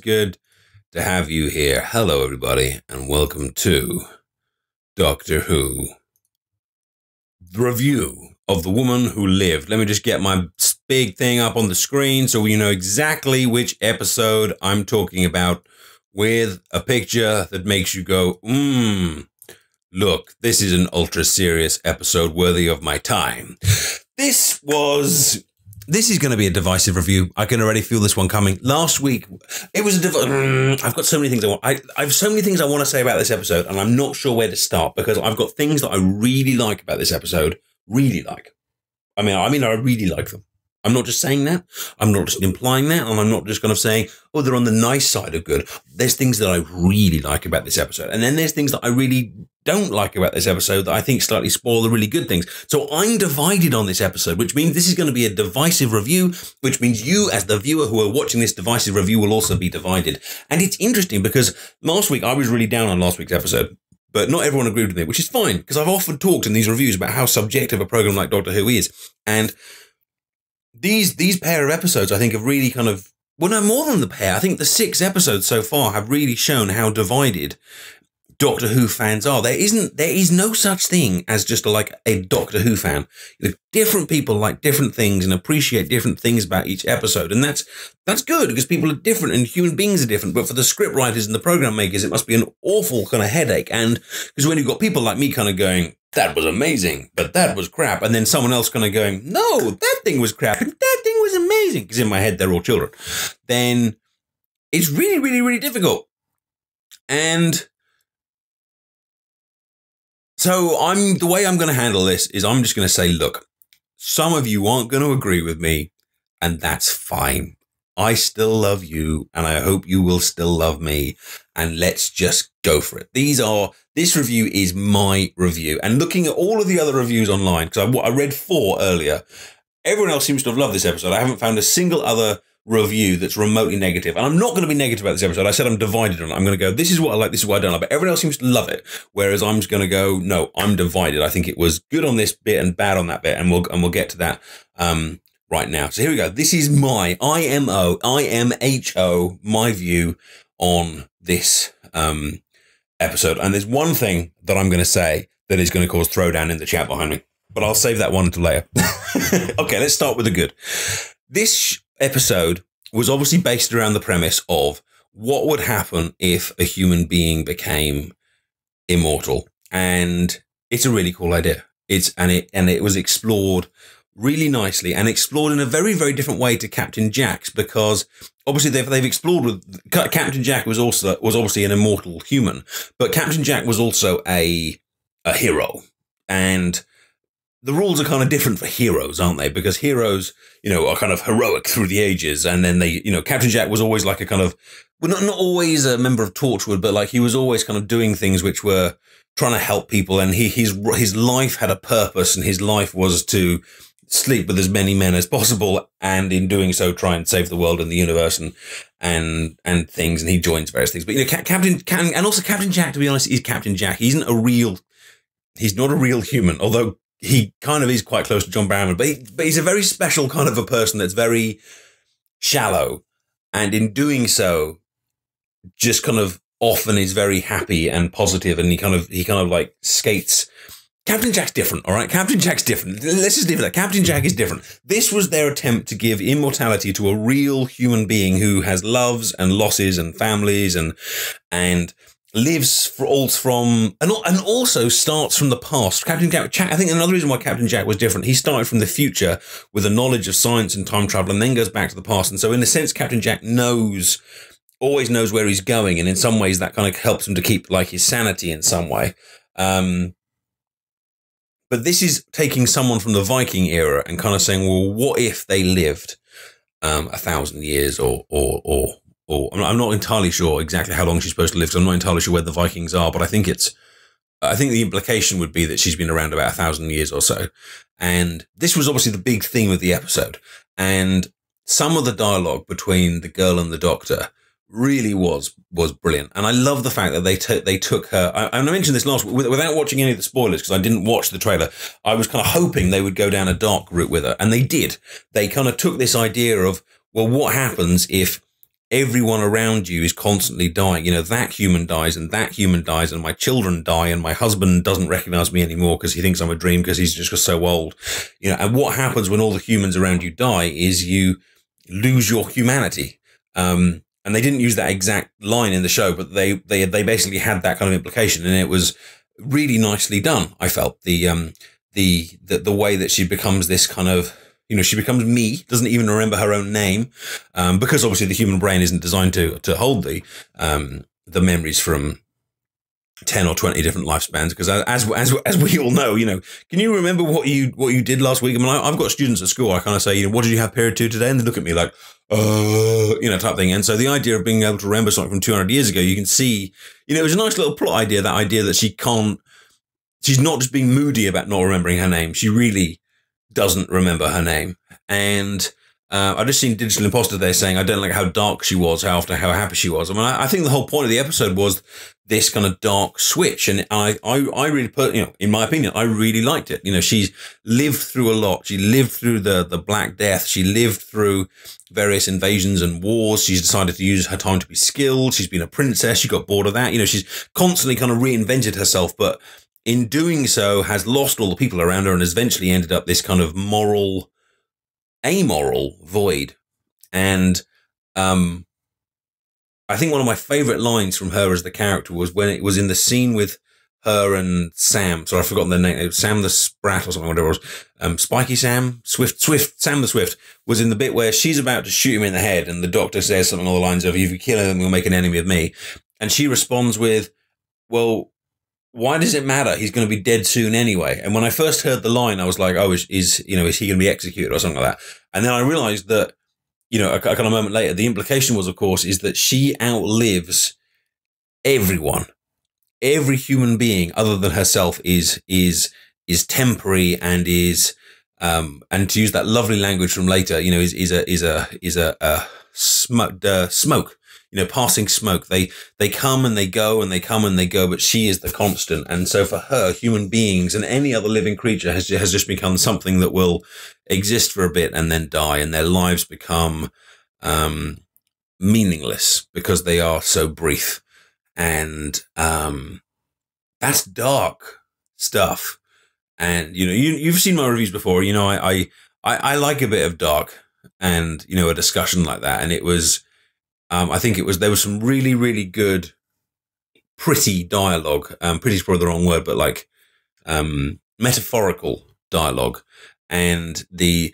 good to have you here. Hello, everybody, and welcome to Doctor Who. The review of The Woman Who Lived. Let me just get my big thing up on the screen so you know exactly which episode I'm talking about, with a picture that makes you go, look, this is an ultra serious episode worthy of my time. This is going to be a divisive review. I can already feel this one coming. Last week, it was I've got so many things I have so many things I want to say about this episode, and I'm not sure where to start because I've got things that I really like about this episode. Really like. I really like them. I'm not just saying that. I'm not just implying that. And I'm not just kind of saying, oh, they're on the nice side of good. There's things that I really like about this episode. And then there's things that I really don't like about this episode that I think slightly spoil the really good things. So I'm divided on this episode, which means this is going to be a divisive review, which means you as the viewer who are watching this divisive review will also be divided. And it's interesting because last week I was really down on last week's episode, but not everyone agreed with me, which is fine because I've often talked in these reviews about how subjective a program like Doctor Who is. And these pair of episodes, I think, have really kind of, well, no, more than the pair. I think the 6 episodes so far have really shown how divided Doctor Who fans are. There is no such thing as just like a Doctor Who fan. Different people like different things and appreciate different things about each episode. And that's good because people are different and human beings are different. But for the script writers and the program makers, it must be an awful kind of headache. And because when you've got people like me kind of going, that was amazing, but that was crap. And then someone else kind of going, no, that thing was crap. And that thing was amazing. Because in my head, they're all children. Then it's really, really, really difficult. And so the way I'm going to handle this is I'm just going to say, look, some of you aren't going to agree with me, and that's fine. I still love you, and I hope you will still love me, and let's just go for it. This review is my review, and looking at all of the other reviews online, because I read 4 earlier, everyone else seems to have loved this episode. I haven't found a single other review that's remotely negative, and I'm not going to be negative about this episode. I said I'm divided on it. I'm going to go, this is what I like, this is what I don't like, but everyone else seems to love it, whereas I'm just going to go, no, I'm divided. I think it was good on this bit and bad on that bit, and we'll get to that right now. So here we go. This is my IMHO, my view on this episode, and there's one thing that I'm going to say that is going to cause throwdown in the chat behind me, but I'll save that one until later. Okay, let's start with the good. This episode was obviously based around the premise of what would happen if a human being became immortal, and it's a really cool idea. It was explored really nicely and explored in a very, very different way to Captain Jack's, because obviously they've explored with Captain Jack was obviously an immortal human, but Captain Jack was also a hero, and the rules are kind of different for heroes, aren't they? Because heroes, are kind of heroic through the ages. And then Captain Jack was always like a kind of, well, not always a member of Torchwood, but like he was always kind of doing things which were trying to help people. And his life had a purpose, and his life was to sleep with as many men as possible. And in doing so, try and save the world and the universe and things. And he joins various things. But, Captain Jack, to be honest, is Captain Jack. He's not a real human, although he kind of is quite close to John Barrowman, but he's a very special kind of a person that's very shallow, and in doing so, just kind of often is very happy and positive, and he kind of like skates. Captain Jack's different, all right? Captain Jack's different. Let's just leave it there. Captain Jack is different. This was their attempt to give immortality to a real human being who has loves and losses and families and lives and also starts from the past. Captain Jack, I think another reason why Captain Jack was different, he started from the future with a knowledge of science and time travel, and then goes back to the past. And so in a sense, Captain Jack always knows where he's going. And in some ways that kind of helps him to keep like his sanity in some way. But this is taking someone from the Viking era and kind of saying, well, what if they lived 1,000 years or I'm not entirely sure exactly how long she's supposed to live. So I'm not entirely sure where the Vikings are, but I think the implication would be that she's been around about 1,000 years or so. And this was obviously the big theme of the episode. And some of the dialogue between the girl and the Doctor really was brilliant. And I love the fact that they took her. I mentioned this last week without watching any of the spoilers, because I didn't watch the trailer. I was kind of hoping they would go down a dark route with her, and they did. They kind of took this idea of, well, what happens if everyone around you is constantly dying. You know, that human dies and that human dies and my children die and my husband doesn't recognize me anymore because he thinks I'm a dream because he's just so old. You know, and what happens when all the humans around you die is you lose your humanity. And they didn't use that exact line in the show, but they basically had that kind of implication, and it was really nicely done. I felt the way that she becomes this kind of, you know, she becomes me, doesn't even remember her own name, because obviously the human brain isn't designed to hold the memories from 10 or 20 different lifespans. Because as we all know, you know, can you remember what you did last week? I mean, I've got students at school. I kind of say, you know, what did you have period 2 today? And they look at me like, you know, type thing. And so the idea of being able to remember something from 200 years ago, you can see, you know, it was a nice little plot idea. That idea that she's not just being moody about not remembering her name. She really doesn't remember her name. And I just seen Digital Imposter there saying, I don't like how dark she was, how happy she was. I mean, I think the whole point of the episode was this kind of dark switch. And I really put, you know, in my opinion, I really liked it. You know, she's lived through a lot. She lived through the Black Death. She lived through various invasions and wars. She's decided to use her time to be skilled. She's been a princess. She got bored of that. You know, she's constantly kind of reinvented herself, but in doing so has lost all the people around her and has eventually ended up this kind of amoral void. And I think one of my favorite lines from her as the character was when it was in the scene with her and Sam. So I've forgotten their name. Sam the Sprat or something, whatever it was. Spiky Sam, Sam the Swift was in the bit where she's about to shoot him in the head. And the doctor says something along the lines of, if you kill him, you'll make an enemy of me. And she responds with, well, why does it matter? He's going to be dead soon anyway. And when I first heard the line, I was like, oh, is he going to be executed or something like that? And then I realized that, you know, a kind of moment later, the implication was, of course, is that she outlives everyone. Every human being other than herself is temporary and is, and to use that lovely language from later, you know, is a smoke. You know, passing smoke. They come and they go and they come and they go, but she is the constant. And so for her, human beings and any other living creature has just become something that will exist for a bit and then die, and their lives become meaningless because they are so brief. And that's dark stuff. And you know, you've seen my reviews before. You know, I like a bit of dark and, you know, a discussion like that. And it was. I think there was some really, really good, pretty dialogue. Pretty is probably the wrong word, but like metaphorical dialogue. And the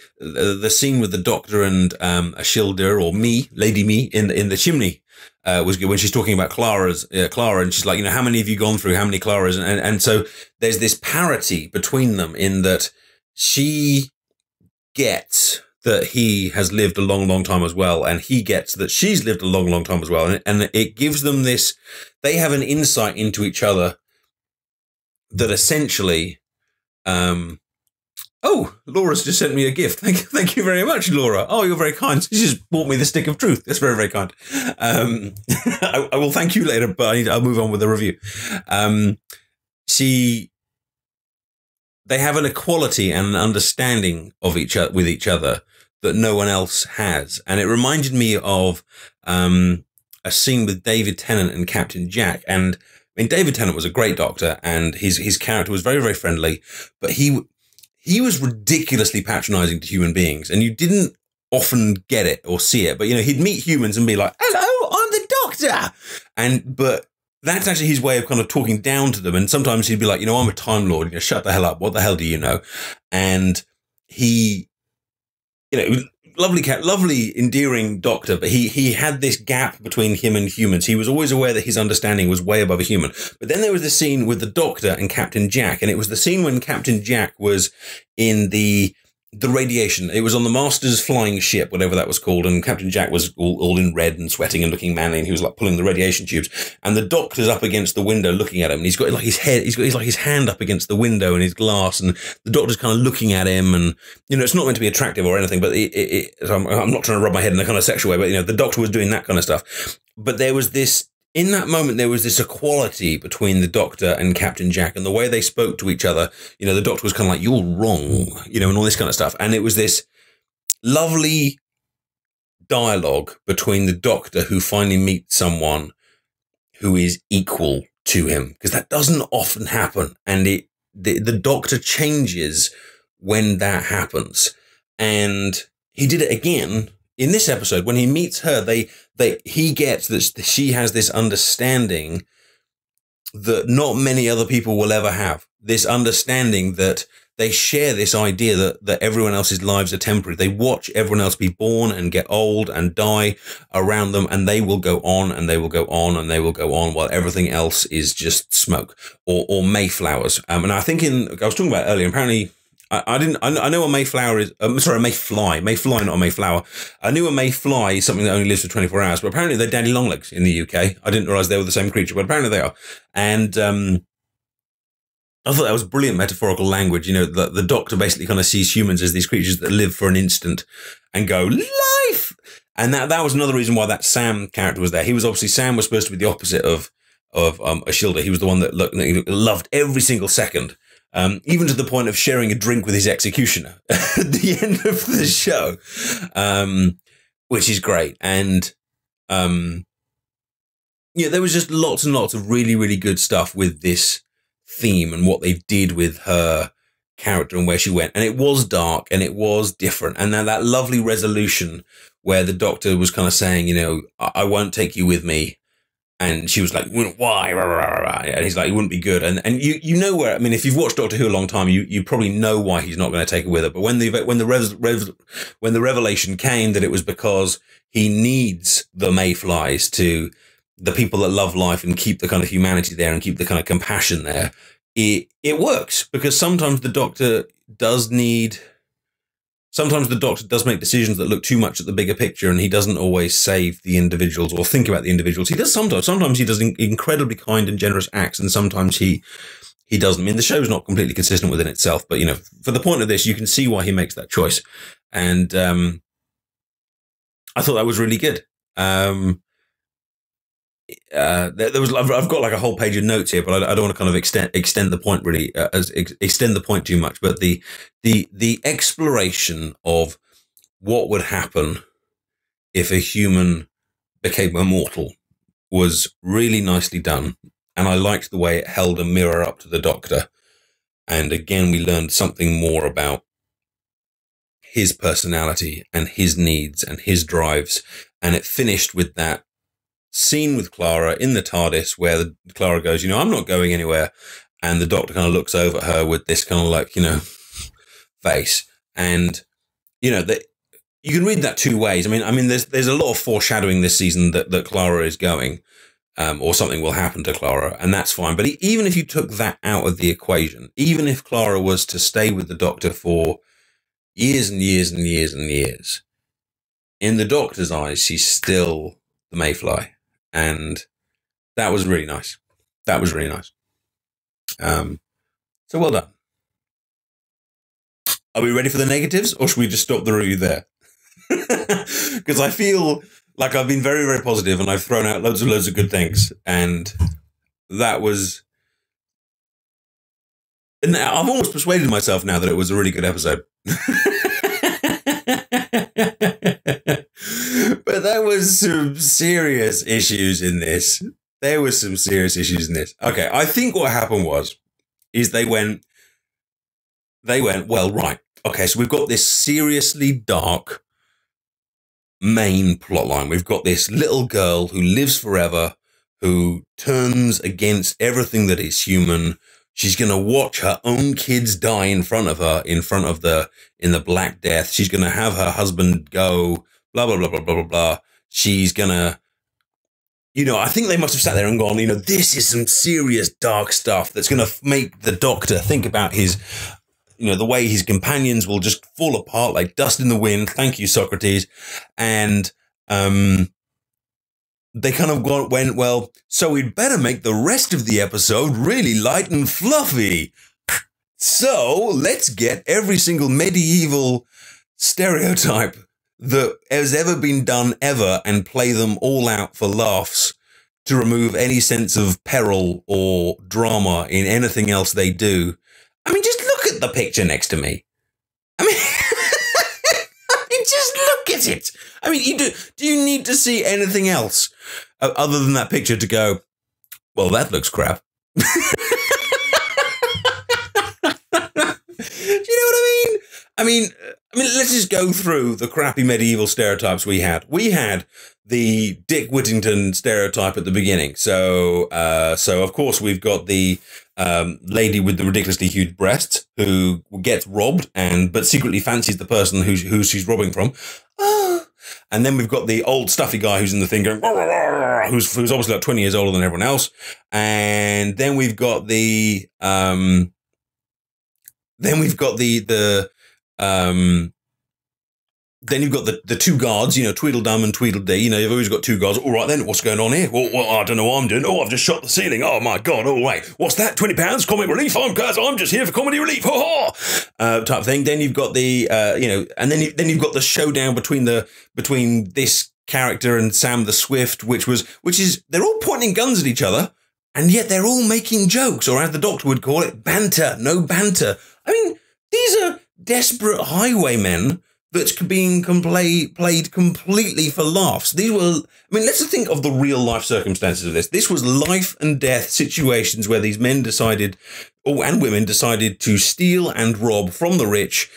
scene with the doctor and Ashildr, or Lady Me in the chimney was good when she's talking about Clara, and she's like, you know, how many have you gone through? How many Claras? And so there's this parity between them in that she gets that he has lived a long, long time as well. And he gets that she's lived a long, long time as well. And it gives them this, they have an insight into each other that essentially, oh, Laura's just sent me a gift. Thank you very much, Laura. Oh, you're very kind. She just bought me the stick of truth. That's very, very kind. I will thank you later, but I'll move on with the review. They have an equality and an understanding of with each other that no one else has. And it reminded me of a scene with David Tennant and Captain Jack. And I mean, David Tennant was a great doctor, and his character was very, very friendly, but he was ridiculously patronizing to human beings, and you didn't often get it or see it. But, you know, he'd meet humans and be like, hello, I'm the doctor. But that's actually his way of kind of talking down to them. And sometimes he'd be like, you know, I'm a Time Lord. You know, shut the hell up. What the hell do you know? And he, you know, lovely, endearing doctor, but he had this gap between him and humans. He was always aware that his understanding was way above a human. But then there was the scene with the doctor and Captain Jack, and it was the scene when Captain Jack was in the radiation. It was on the Master's flying ship, whatever that was called, and Captain Jack was all in red and sweating and looking manly, and he was like pulling the radiation tubes, and the doctor's up against the window looking at him, and he's got like his hand up against the window in his glass, and the doctor's kind of looking at him, and, you know, it's not meant to be attractive or anything, but I'm not trying to rub my head in a kind of sexual way, but, you know, the doctor was doing that kind of stuff. But there was this, in that moment, there was this equality between the doctor and Captain Jack, and the way they spoke to each other. You know, the doctor was kind of like, you're wrong, you know, and all this kind of stuff. And it was this lovely dialogue between the Doctor, who finally meets someone who is equal to him, because that doesn't often happen, and the Doctor changes when that happens. And he did it again in this episode when he meets her. He gets that she has this understanding that not many other people will ever have. This understanding that they share this idea that everyone else's lives are temporary. They watch everyone else be born and get old and die around them, and they will go on and they will go on and they will go on while everything else is just smoke or mayflowers. And I think I was talking about earlier, apparently, I know a mayflower is, sorry, a mayfly, not a mayflower. I knew a mayfly is something that only lives for 24 hours, but apparently they're daddy longlegs in the UK. I didn't realize they were the same creature, but apparently they are. And, I thought that was brilliant metaphorical language. You know, the Doctor basically kind of sees humans as these creatures that live for an instant and go, life! And that was another reason why that Sam character was there. Sam was supposed to be the opposite of Ashildr. He was the one that loved every single second. Even to the point of sharing a drink with his executioner at the end of the show, which is great. And, yeah, there was just lots and lots of really, really good stuff with this theme and what they did with her character and where she went. And it was dark and it was different. And then that lovely resolution where the Doctor was kind of saying, you know, I won't take you with me. And she was like, why? And he's like, it wouldn't be good. And you know where, I mean, if you've watched Doctor Who a long time, you probably know why he's not going to take her with her. But when the revelation came that it was because he needs the mayflies to, the people that love life and keep the kind of humanity there and keep the kind of compassion there, it works, because sometimes the Doctor does make decisions that look too much at the bigger picture, and he doesn't always save the individuals or think about the individuals. He does sometimes he does incredibly kind and generous acts, and sometimes he doesn't. I mean, the show's not completely consistent within itself, but, you know, for the point of this, you can see why he makes that choice. And I thought that was really good. I've got like a whole page of notes here, but I don't want to kind of extend the point really, extend the point too much. But the exploration of what would happen if a human became immortal was really nicely done. And I liked the way it held a mirror up to the Doctor. And again, we learned something more about his personality and his needs and his drives. And it finished with that scene with Clara in the TARDIS where Clara goes, you know, I'm not going anywhere. And the Doctor kind of looks over at her with this kind of like, you know, face. And, you know, you can read that two ways. I mean, there's a lot of foreshadowing this season that Clara is going, or something will happen to Clara, and that's fine. But even if you took that out of the equation, even if Clara was to stay with the Doctor for years and years and years and years, in the Doctor's eyes, she's still the Mayfly. And that was really nice. That was really nice. So well done. Are we ready for the negatives, or should we just stop the review there? Because I feel like I've been very, very positive and I've thrown out loads of good things. And that was... And I've almost persuaded myself now that it was a really good episode. But there was some serious issues in this. Okay, I think what happened is they went, well, right. Okay, so we've got this seriously dark main plotline. We've got this little girl who lives forever, who turns against everything that is human. She's going to watch her own kids die in front of her, in the Black Death. She's going to have her husband go, blah, blah, blah, blah, blah, blah, blah. She's going to, you know, I think they must have sat there and gone, you know, this is some serious dark stuff that's going to make the Doctor think about his, you know, the way his companions will just fall apart like dust in the wind. Thank you, Socrates. And, they kind of went, well, so we'd better make the rest of the episode really light and fluffy. So let's get every single medieval stereotype that has ever been done ever and play them all out for laughs to remove any sense of peril or drama in anything else they do. I mean, just look at the picture next to me. I mean, just look get it. I mean, do you need to see anything else other than that picture to go, well, that looks crap? Do you know what I mean? I mean, let's just go through the crappy medieval stereotypes we had. We had the Dick Whittington stereotype at the beginning. So of course we've got the lady with the ridiculously huge breasts who gets robbed but secretly fancies the person who she's robbing from. And then we've got the old stuffy guy who's in the thing going, who's obviously like 20 years older than everyone else. And then we've got the then you've got the two guards, you know, Tweedledum and Tweedledee. You know, you've always got two guards. All right, then, what's going on here? Well, I don't know what I'm doing. Oh, I've just shot the ceiling. Oh, my God. Oh, wait. What's that? £20? Comic relief? I'm just here for comedy relief. Type of thing. Then you've got the, and then you've got the showdown between this character and Sam the Swift, which is, they're all pointing guns at each other, and yet they're all making jokes, or as the Doctor would call it, banter. No banter. I mean, these are desperate highwaymen that's being played completely for laughs. Let's think of the real life circumstances of this. This was life and death situations where these men and women decided to steal and rob from the rich.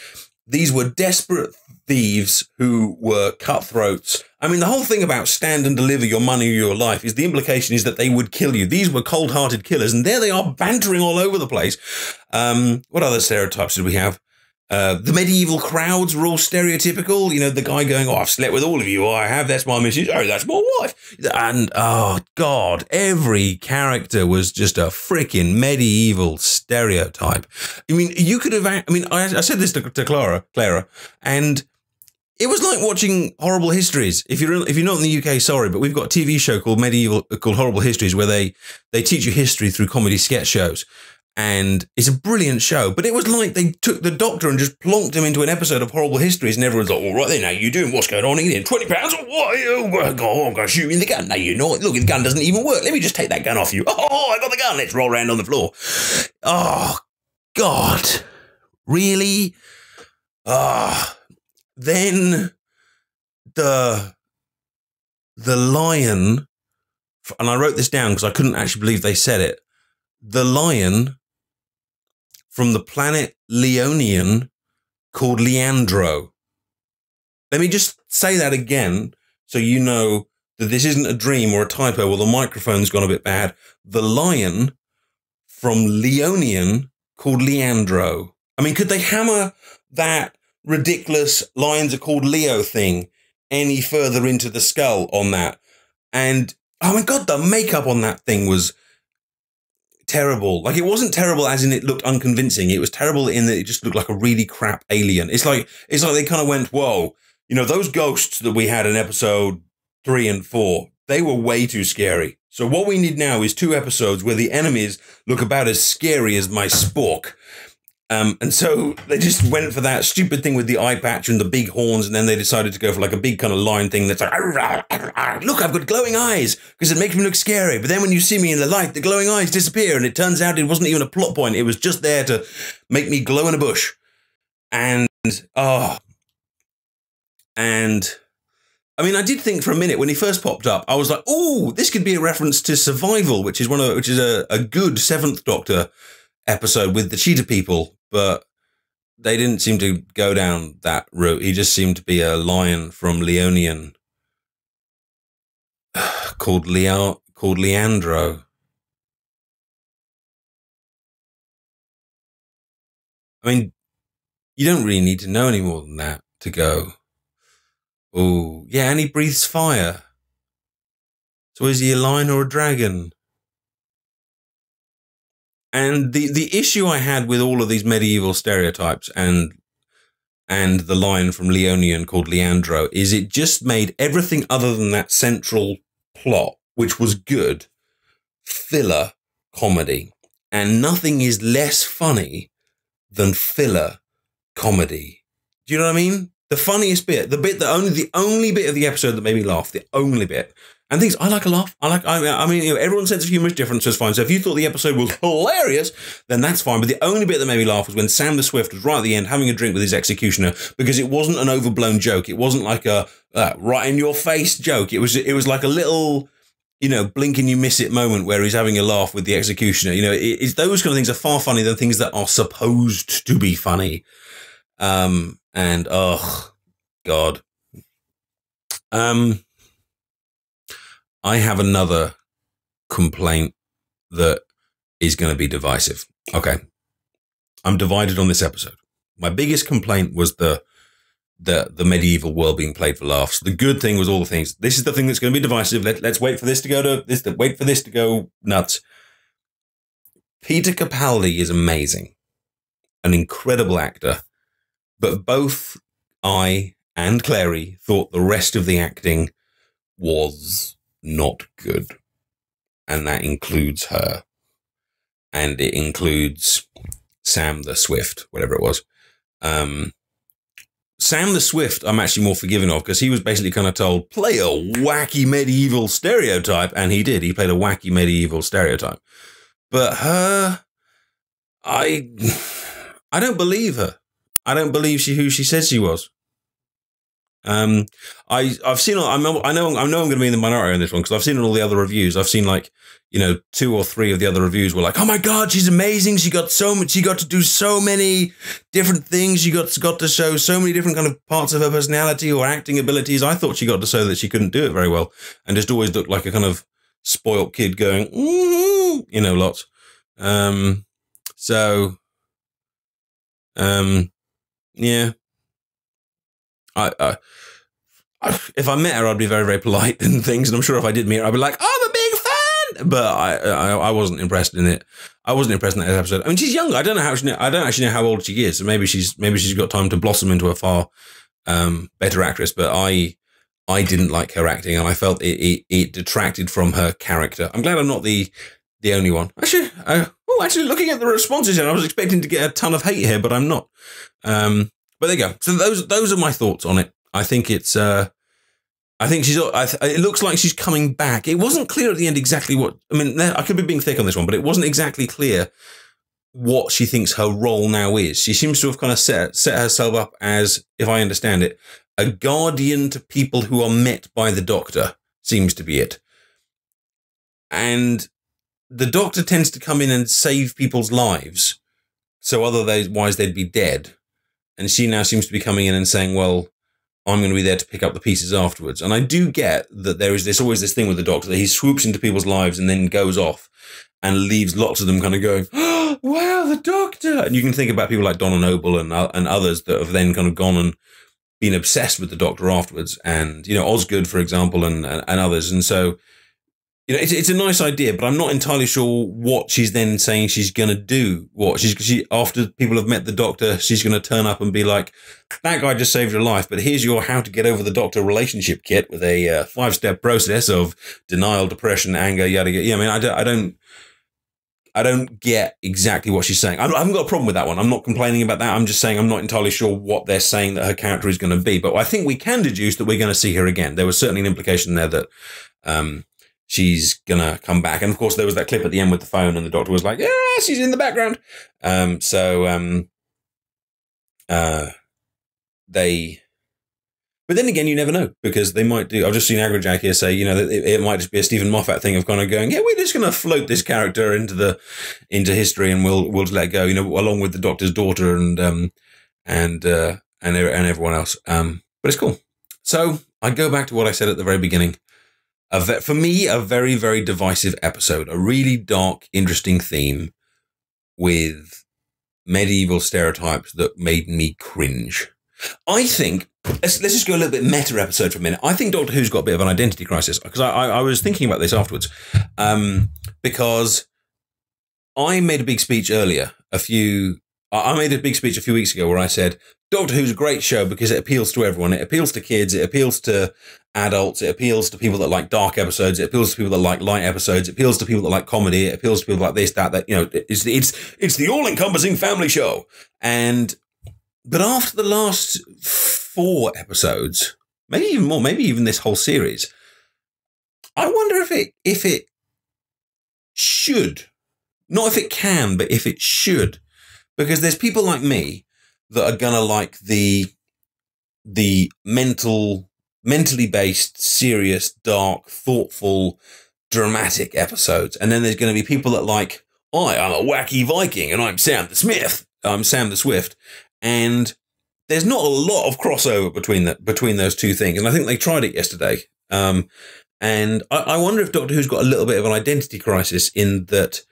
These were desperate thieves who were cutthroats. I mean, the whole thing about stand and deliver your money or your life is the implication is that they would kill you. These were cold-hearted killers, and there they are bantering all over the place. What other stereotypes did we have? The medieval crowds were all stereotypical. You know, the guy going, oh, I've slept with all of you. Oh, I have. That's my missus. Oh, that's my wife. And, oh, God, every character was just a freaking medieval stereotype. I mean, you could have, I said this to Clara, and it was like watching Horrible Histories. If you're not in the UK, sorry, but we've got a TV show called Horrible Histories where they teach you history through comedy sketch shows. And it's a brilliant show, but it was like they took the Doctor and just plonked him into an episode of Horrible Histories, and everyone's like, all right then, how you doing? What's going on here? £20 or what? Oh, I'm going to shoot you in the gun. No, you're not. Look, the gun doesn't even work. Let me just take that gun off you. Oh, I got the gun. Let's roll around on the floor. Oh, God. Really? Then the lion, and I wrote this down because I couldn't actually believe they said it. The lion from the planet Leonian called Leandro. Let me just say that again so you know that this isn't a dream or a typo or the microphone's gone a bit bad. The lion from Leonian called Leandro. I mean, could they hammer that ridiculous lions are called Leo thing any further into the skull on that? And, oh my God, the makeup on that thing was terrible. Like, it wasn't terrible as in it looked unconvincing. It was terrible in that it just looked like a really crap alien. It's like they kind of went, whoa, you know, those ghosts that we had in episode 3 and 4, they were way too scary. So what we need now is 2 episodes where the enemies look about as scary as my spork. And so they just went for that stupid thing with the eye patch and the big horns, and then they decided to go for like a big kind of lion thing that's like, look, I've got glowing eyes, because it makes me look scary. But then when you see me in the light, the glowing eyes disappear, and it turns out it wasn't even a plot point. It was just there to make me glow in a bush. And I mean, I did think for a minute when he first popped up, I was like, oh, this could be a reference to Survival, which is a good 7th Doctor episode with the cheetah people, but they didn't seem to go down that route. He just seemed to be a lion from Leonian called Leandro. I mean, you don't really need to know any more than that to go, oh, yeah, and he breathes fire. So is he a lion or a dragon? And the issue I had with all of these medieval stereotypes and the lion from Leonian called Leandro is it just made everything other than that central plot, which was good, filler comedy. And nothing is less funny than filler comedy. Do you know what I mean? The funniest bit, the only bit of the episode that made me laugh, the only bit, And things, I like a laugh. I mean, you know, everyone's sense of humor is different, so it's fine. So if you thought the episode was hilarious, then that's fine. But the only bit that made me laugh was when Sam the Swift was right at the end having a drink with his executioner, because it wasn't an overblown joke. It wasn't like a right in your face joke. It was like a little, you know, blink and you miss it moment where he's having a laugh with the executioner. You know, it's those kind of things are far funnier than things that are supposed to be funny. And oh God. I have another complaint that is going to be divisive. Okay. I'm divided on this episode. My biggest complaint was the medieval world being played for laughs. The good thing was all the things. This is the thing that's going to be divisive. Let's wait for this to go to this, wait for this to go nuts. Peter Capaldi is amazing. An incredible actor. But both I and Clary thought the rest of the acting was not good. And that includes her. And it includes Sam the Swift, whatever it was. Sam the Swift, I'm actually more forgiving of, because he was basically kind of told, play a wacky medieval stereotype. And he did. He played a wacky medieval stereotype. But her, I don't believe her. I don't believe who she says she was. I've seen. I know I'm going to be in the minority on this one because I've seen all the other reviews. I've seen 2 or 3 of the other reviews were like, "Oh my God, she's amazing! She got so much. She got to do so many different things. She got to show so many different kind of parts of her personality or acting abilities." I thought she got to show that she couldn't do it very well and just always looked like a kind of spoilt kid going, lots. Yeah. If I met her, I'd be very, very polite and things. And I'm sure if I did meet her, I'd be like, I'm a big fan. But I wasn't impressed in it. I wasn't impressed in that episode. I mean, she's younger. I don't actually know how old she is. So maybe she's got time to blossom into a far better actress. But I didn't like her acting, and I felt it detracted from her character. I'm glad I'm not the only one. Actually, looking at the responses, and I was expecting to get a ton of hate here, but I'm not. But there you go. So those are my thoughts on it. I think it's. I think it looks like she's coming back. It wasn't clear at the end exactly what. I mean, I could be being thick on this one, but it wasn't exactly clear what she thinks her role now is. She seems to have kind of set herself up as, if I understand it, a guardian to people who are met by the Doctor. Seems to be it. And the Doctor tends to come in and save people's lives, so otherwise they'd be dead. And she now seems to be coming in and saying, well, I'm going to be there to pick up the pieces afterwards. And I do get that there is always this thing with the Doctor that he swoops into people's lives and then goes off and leaves lots of them kind of going, oh, wow, the Doctor. And you can think about people like Donna Noble and others that have then kind of gone and been obsessed with the Doctor afterwards. And, Osgood, for example, and others. And so, it's a nice idea, but I'm not entirely sure what she's then saying she's going to do. She after people have met the Doctor, she's going to turn up and be like, that guy just saved your life, but here's your how to get over the Doctor relationship kit with a 5-step process of denial, depression, anger, yada, yada. Yeah, I mean, I don't get exactly what she's saying. I haven't got a problem with that one. I'm not complaining about that. I'm just saying I'm not entirely sure what they're saying that her character is going to be, but I think we can deduce that we're going to see her again. There was certainly an implication there that, she's gonna come back. And of course there was that clip at the end with the phone and the Doctor was like, yeah, she's in the background. But then again, you never know, because they might do. I've just seen Agrijack here say, that it might just be a Stephen Moffat thing of kind of going, yeah, we're just going to float this character into history and we'll just let it go, along with the Doctor's daughter and everyone else. But it's cool. So I go back to what I said at the very beginning. For me, a very, very divisive episode, a really dark, interesting theme with medieval stereotypes that made me cringe. I think, let's just go a little bit meta episode for a minute. I think Doctor Who's got a bit of an identity crisis, because I was thinking about this afterwards, because I made a big speech earlier, I made a big speech a few weeks ago where I said, Doctor Who's a great show because it appeals to everyone. It appeals to kids. It appeals to adults. It appeals to people that like dark episodes. It appeals to people that like light episodes. It appeals to people that like comedy. It appeals to people like this, that, it's the all-encompassing family show. But after the last 4 episodes, maybe even more, maybe even this whole series, I wonder if it should, not if it can, but if it should, because there's people like me that are gonna like the mentally based, serious, dark, thoughtful, dramatic episodes, and then there's going to be people that like, I'm a wacky Viking, and I'm Sam the Swift, and there's not a lot of crossover between those two things, and I think they tried it yesterday. And I wonder if Doctor Who's got a little bit of an identity crisis in that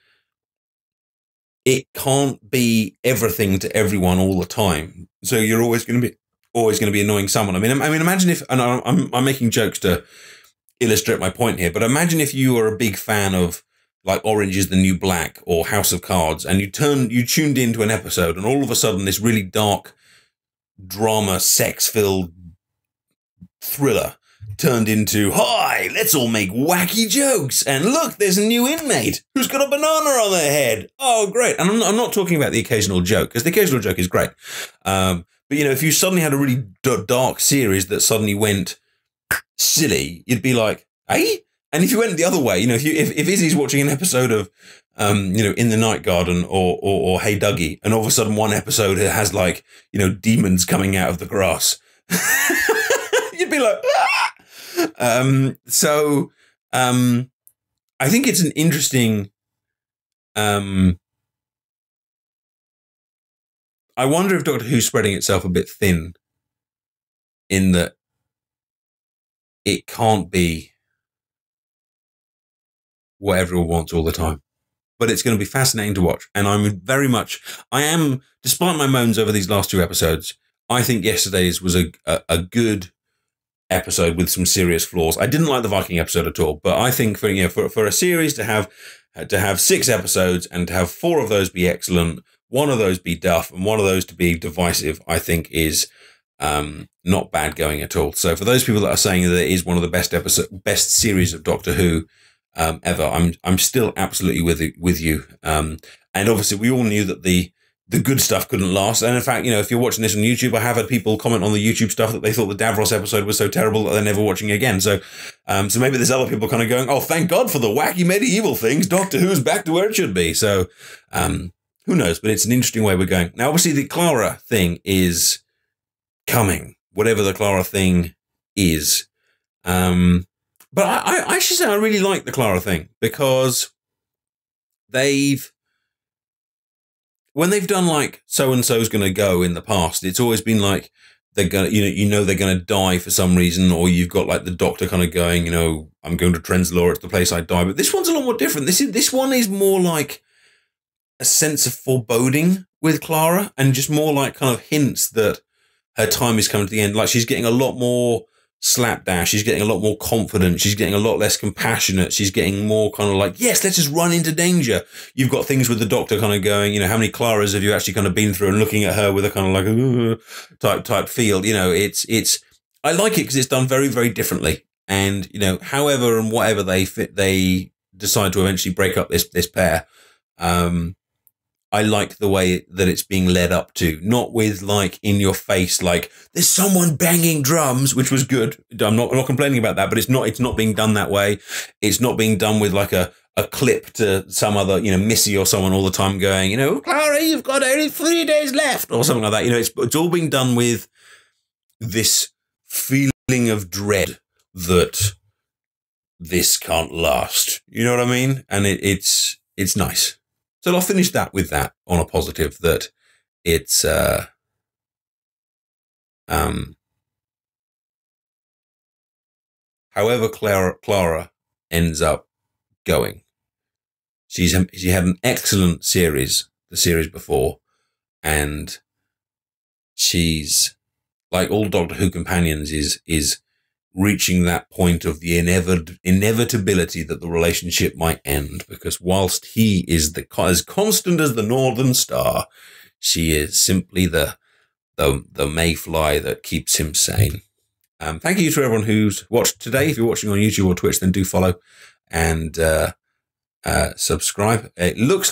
it can't be everything to everyone all the time. So you're always going to be annoying someone. I mean, imagine if, and I'm making jokes to illustrate my point here, but imagine if you were a big fan of like Orange is the New Black or House of Cards, and you tuned into an episode, and all of a sudden this really dark drama, sex-filled thriller turned into, hi, let's all make wacky jokes, and look, there's a new inmate who's got a banana on their head. Oh, great. And I'm not talking about the occasional joke, because the occasional joke is great. But, you know, if you suddenly had a really dark series that suddenly went silly, you'd be like, hey? And if you went the other way, you know, if Izzy's watching an episode of, you know, In the Night Garden or Hey Dougie, and all of a sudden one episode has like, you know, demons coming out of the grass, you'd be like, ah! I think it's an interesting, I wonder if Doctor Who's spreading itself a bit thin in that it can't be what everyone wants all the time. But it's going to be fascinating to watch. And I am, despite my moans over these last two episodes, I think yesterday's was a good episode with some serious flaws. I didn't like the Viking episode at all, but I think for a series to have 6 episodes and to have 4 of those be excellent, 1 of those be duff, and 1 of those to be divisive, I think is not bad going at all. So for those people that are saying that it is one of the best series of Doctor Who ever, I'm still absolutely with you. And obviously we all knew that the good stuff couldn't last. And in fact, you know, if you're watching this on YouTube, I have had people comment on the YouTube stuff that they thought the Davros episode was so terrible that they're never watching again. So maybe there's other people kind of going, oh, thank God for the wacky medieval things. Doctor Who's back to where it should be. So who knows? But it's an interesting way we're going. Now, obviously, the Clara thing is coming, whatever the Clara thing is. But I should say I really like the Clara thing, because when they've done like so-and-so's going to go in the past, it's always been like they're going to, you know, they're going to die for some reason, or you've got like the Doctor kind of going, you know, I'm going to Trenzalore, it's the place I die. But this one's a lot more different. This one is more like a sense of foreboding with Clara, and just more like kind of hints that her time is coming to the end. Like she's getting a lot more slapdash. She's getting a lot more confident. She's getting a lot less compassionate. She's getting more kind of like, yes, let's just run into danger. You've got things with the Doctor kind of going, you know, how many Claras have you actually kind of been through, and looking at her with a kind of like type feel. You know, I like it because it's done very, very differently. And, you know, however and whatever they decide to eventually break up this pair, I like the way that it's being led up to, not with like in your face, like there's someone banging drums, which was good. I'm not complaining about that, but it's not being done that way. It's not being done with like a clip to some other, you know, Missy or someone all the time going, you know, Clara, you've got only 3 days left or something like that. You know, it's all being done with this feeling of dread that this can't last. You know what I mean? And it's nice. So I'll finish that with that on a positive, that it's, however Clara ends up going, she had an excellent series, the series before, and she's, like all Doctor Who companions, is reaching that point of the inevitability that the relationship might end, because whilst he is as constant as the Northern Star, she is simply the mayfly that keeps him sane. Thank you to everyone who's watched today. If you're watching on YouTube or Twitch, then do follow and subscribe. It looks